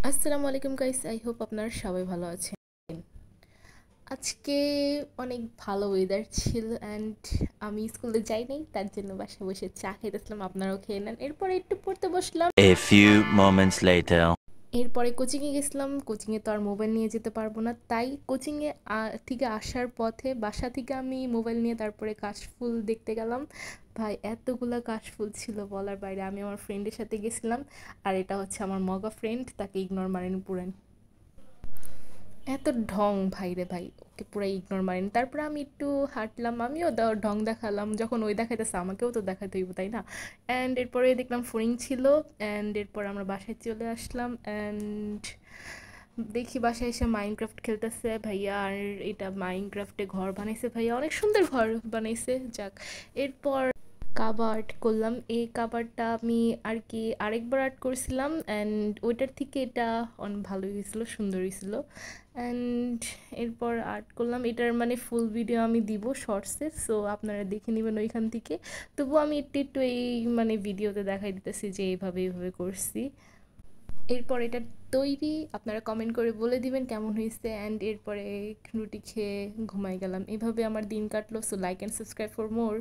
আসসালামু আলাইকুম guys, I hope আপনারা সবাই ভালো আছেন। আজকে অনেক ভালো ওয়েদার ছিল অ্যান্ড আমি স্কুলে যাই নাই, তার জন্য বাসায় বসে চা খেতেছিলাম। আপনারাও খেয়ে নেন। এরপরে একটু পড়তে বসলাম। A few moments later. এরপরে কোচিংয়ে গেছিলাম। কোচিংয়ে তো আর মোবাইল নিয়ে যেতে পারবো না, তাই কোচিংয়ে থেকে আসার পথে বাসা থেকে আমি মোবাইল নিয়ে তারপরে কাশফুল দেখতে গেলাম। ভাই এতগুলা কাশফুল ছিল বলার বাইরে। আমি আমার ফ্রেন্ডের সাথে গেছিলাম, আর এটা হচ্ছে আমার মগা ফ্রেন্ড, তাকে ইগনোর মারেন পুরেন। এত ঢং ভাই রে ভাই, ওকে পুরো ইগনোর মারেন। তারপরে আমি একটু হাঁটলাম, আমিও ঢং দেখালাম। যখন ওই দেখাইতেছে আমাকেও তো দেখাতে হইব, তাই না? অ্যান্ড এরপরে দেখলাম ফড়িং ছিল। অ্যান্ড এরপর আমরা বাসায় চলে আসলাম। অ্যান্ড দেখি বাসায় এসে মাইনক্রাফট খেলতেছে ভাইয়া। আর এটা মাইনক্রাফটে ঘর বানাইছে ভাইয়া, অনেক সুন্দর ঘর বানাইছে। যাক, এরপর কাবার আর্ট করলাম। এই কাবারটা আমি আর কি আরেকবার আর্ট করছিলাম, অ্যান্ড ওইটার থেকে এটা অনেক ভালো হয়েছিল, সুন্দর হয়েছিল। অ্যান্ড এরপর আর্ট করলাম। এটার মানে ফুল ভিডিও আমি দিব শর্টসে, সো আপনারা দেখে নেবেন ওইখান থেকে। তবুও আমি একটু একটু এই মানে ভিডিওতে দেখাই দিতেছি যে এইভাবে এইভাবে করছি। এরপর এটা তৈরি, আপনারা কমেন্ট করে বলে দিবেন কেমন হয়েছে। অ্যান্ড এরপরে রুটি খেয়ে ঘুমাই গেলাম। এভাবে আমার দিন কাটলো। So like and subscribe for more.